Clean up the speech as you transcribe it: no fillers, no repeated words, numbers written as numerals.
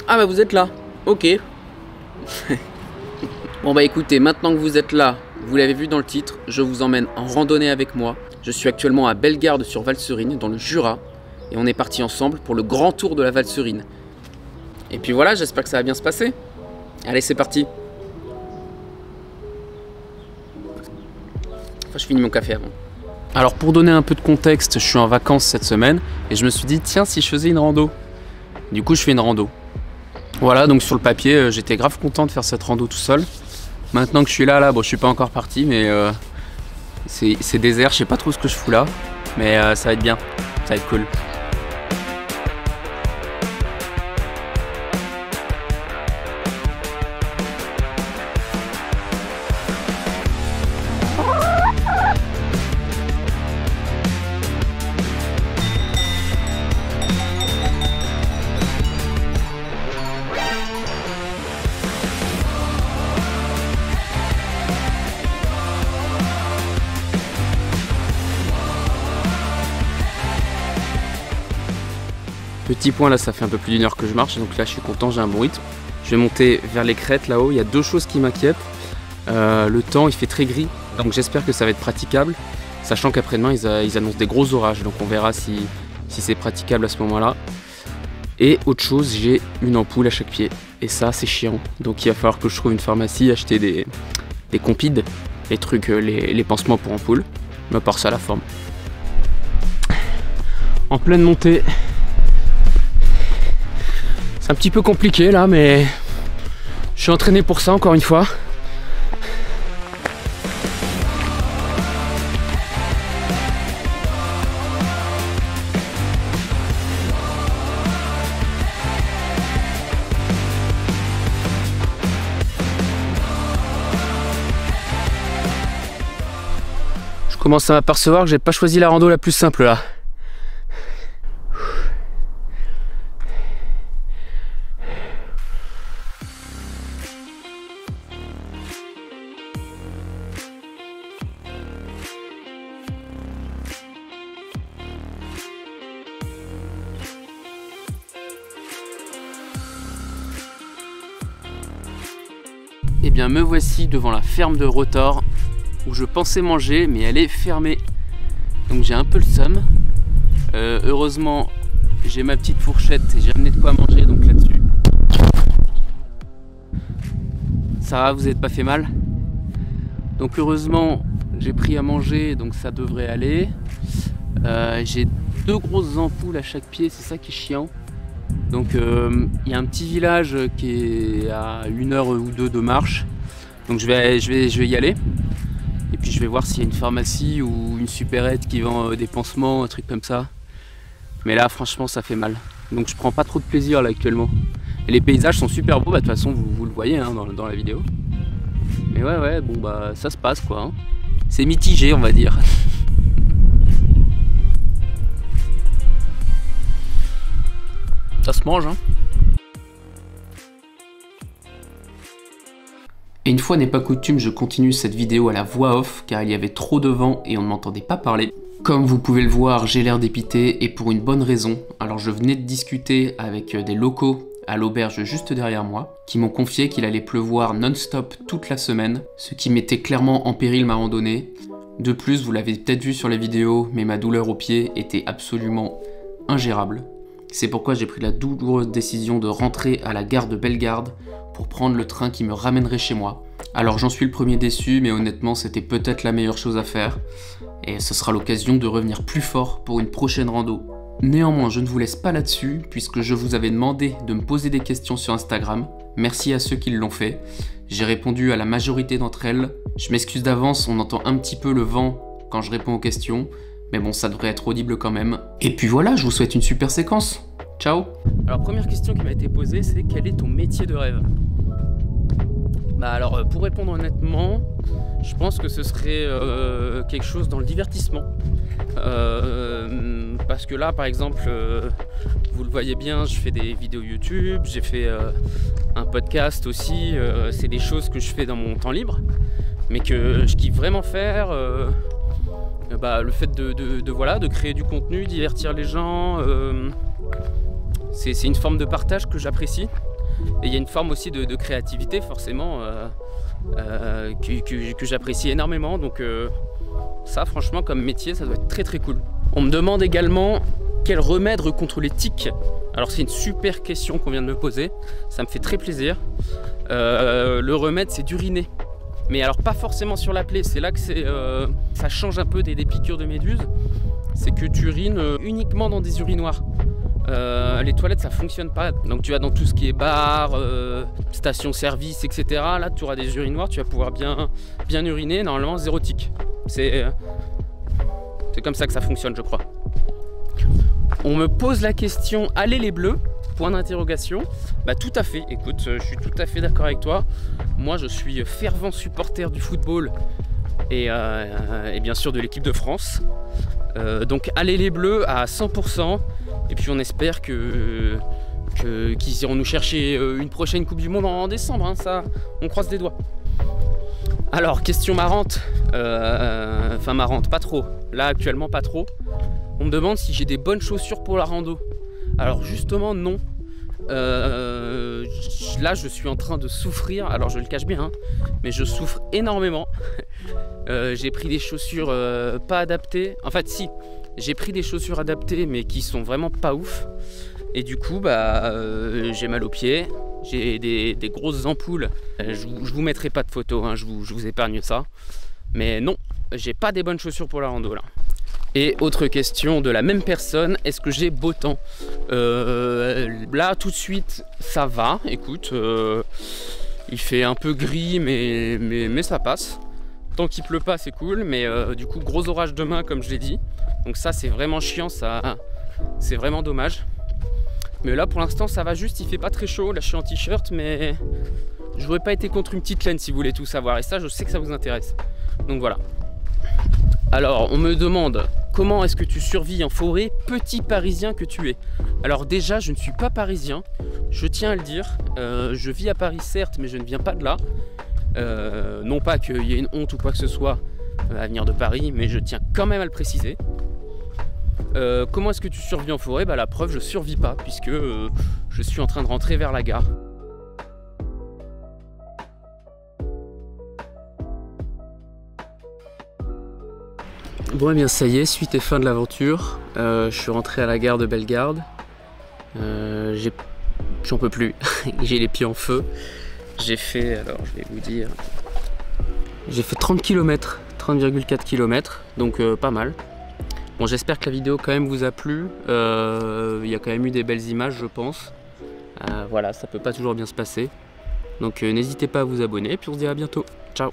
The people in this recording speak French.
Ah bah vous êtes là, ok. Bon bah écoutez, maintenant que vous êtes là, vous l'avez vu dans le titre, je vous emmène en randonnée avec moi. Je suis actuellement à Bellegarde sur Valserine, dans le Jura. Et on est parti ensemble pour le grand tour de la Valserine. Et puis voilà, j'espère que ça va bien se passer. Allez, c'est parti. Enfin, je finis mon café avant. Alors pour donner un peu de contexte, je suis en vacances cette semaine et je me suis dit tiens si je faisais une rando. Du coup je fais une rando. Voilà, donc sur le papier j'étais grave content de faire cette rando tout seul. Maintenant que je suis là, bon je suis pas encore parti mais c'est désert, je sais pas trop ce que je fous là. Mais ça va être bien, ça va être cool. Petit point, là ça fait un peu plus d'1 heure que je marche, donc là je suis content, j'ai un bon rythme. Je vais monter vers les crêtes là-haut, il y a deux choses qui m'inquiètent. Le temps il fait très gris, donc j'espère que ça va être praticable. Sachant qu'après-demain ils annoncent des gros orages, donc on verra si c'est praticable à ce moment-là. Et autre chose, j'ai une ampoule à chaque pied, et ça c'est chiant. Donc il va falloir que je trouve une pharmacie, acheter des compides, les trucs, les pansements pour ampoules. Mais à part ça, la forme. En pleine montée. C'est un petit peu compliqué là, mais je suis entraîné pour ça encore une fois. Je commence à m'apercevoir que j'ai pas choisi la rando la plus simple là. Et bien me voici devant la ferme de Rotor où je pensais manger mais elle est fermée. Donc j'ai un peu le seum. Heureusement j'ai ma petite fourchette et j'ai amené de quoi manger donc là-dessus. Ça va, vous n'êtes pas fait mal? Donc heureusement j'ai pris à manger donc ça devrait aller. J'ai 2 grosses ampoules à chaque pied, c'est ça qui est chiant. Donc il y a un petit village qui est à 1 heure ou 2 de marche. Donc je vais y aller. Et puis je vais voir s'il y a une pharmacie ou une supérette qui vend des pansements, un truc comme ça. Mais là franchement ça fait mal. Donc je prends pas trop de plaisir là actuellement. Et les paysages sont super beaux, bah, de toute façon vous le voyez hein, dans la vidéo. Mais ouais bon bah ça se passe quoi. Hein. C'est mitigé on va dire. Ça se mange hein. Et une fois n'est pas coutume, je continue cette vidéo à la voix off car il y avait trop de vent et on ne m'entendait pas parler. Comme vous pouvez le voir, j'ai l'air dépité et pour une bonne raison. Alors je venais de discuter avec des locaux à l'auberge juste derrière moi qui m'ont confié qu'il allait pleuvoir non-stop toute la semaine, ce qui mettait clairement en péril ma randonnée. De plus, vous l'avez peut-être vu sur les vidéos, mais ma douleur au pied était absolument ingérable. C'est pourquoi j'ai pris la douloureuse décision de rentrer à la gare de Bellegarde pour prendre le train qui me ramènerait chez moi. Alors j'en suis le premier déçu, mais honnêtement c'était peut-être la meilleure chose à faire. Et ce sera l'occasion de revenir plus fort pour une prochaine rando. Néanmoins, je ne vous laisse pas là-dessus, puisque je vous avais demandé de me poser des questions sur Instagram. Merci à ceux qui l'ont fait. J'ai répondu à la majorité d'entre elles. Je m'excuse d'avance, on entend un petit peu le vent quand je réponds aux questions. Mais bon, ça devrait être audible quand même. Et puis voilà, je vous souhaite une super séquence. Ciao. Alors première question qui m'a été posée, c'est quel est ton métier de rêve? Bah alors pour répondre honnêtement, je pense que ce serait quelque chose dans le divertissement. Parce que là par exemple, vous le voyez bien, je fais des vidéos YouTube, j'ai fait un podcast aussi, c'est des choses que je fais dans mon temps libre, mais que je kiffe vraiment faire. Bah, le fait de créer du contenu, divertir les gens, c'est une forme de partage que j'apprécie. Et il y a une forme aussi de créativité forcément que j'apprécie énormément. Donc ça franchement comme métier ça doit être très très cool. On me demande également quel remède contre les tiques. Alors c'est une super question qu'on vient de me poser, ça me fait très plaisir. Le remède c'est d'uriner. Mais alors pas forcément sur la plaie, c'est là que ça change un peu des piqûres de méduses. C'est que tu urines uniquement dans des urinoirs. Les toilettes ça fonctionne pas. Donc tu vas dans tout ce qui est bar, station-service, etc. Là tu auras des urinoirs, tu vas pouvoir bien uriner, normalement zéro tique. C'est comme ça que ça fonctionne je crois. On me pose la question, allez les bleus ? Point d'interrogation. Bah tout à fait, écoute, je suis tout à fait d'accord avec toi. Moi je suis fervent supporter du football et bien sûr de l'équipe de France. Donc allez les bleus à 100%. Et puis on espère qu'ils iront nous chercher une prochaine Coupe du Monde en décembre, hein, ça, on croise des doigts. Alors, question marrante, enfin marrante, pas trop, là actuellement pas trop. On me demande si j'ai des bonnes chaussures pour la rando. Alors justement non. Là je suis en train de souffrir, alors je le cache bien, hein, mais je souffre énormément. J'ai pris des chaussures pas adaptées, en fait si, j'ai pris des chaussures adaptées mais qui sont vraiment pas ouf. Et du coup bah j'ai mal aux pieds, j'ai des grosses ampoules. Je vous mettrai pas de photos, hein, je vous épargne ça. Mais non, j'ai pas des bonnes chaussures pour la rando là. Et autre question de la même personne, est-ce que j'ai beau temps? Là tout de suite ça va, écoute, il fait un peu gris mais ça passe. Tant qu'il pleut pas c'est cool, mais du coup gros orage demain comme je l'ai dit. Donc ça c'est vraiment chiant, ça c'est vraiment dommage. Mais là pour l'instant ça va juste, il fait pas très chaud, là je suis en t-shirt mais j'aurais pas été contre une petite laine si vous voulez tout savoir. Et ça je sais que ça vous intéresse. Donc voilà. Alors on me demande comment est-ce que tu survis en forêt, petit parisien que tu es. Alors déjà je ne suis pas parisien, je tiens à le dire, je vis à Paris certes mais je ne viens pas de là. Non pas qu'il y ait une honte ou quoi que ce soit à venir de Paris, mais je tiens quand même à le préciser. Comment est-ce que tu survis en forêt? Bah la preuve je survis pas puisque je suis en train de rentrer vers la gare. Bon et bien ça y est, suite et fin de l'aventure. Je suis rentré à la gare de Bellegarde. J'en peux plus, j'ai les pieds en feu. J'ai fait, alors je vais vous dire, j'ai fait 30 km, 30,4 km, donc pas mal. Bon j'espère que la vidéo quand même vous a plu. Il y a quand même eu des belles images je pense. Voilà, ça peut pas toujours bien se passer. Donc n'hésitez pas à vous abonner et puis on se dit à bientôt. Ciao.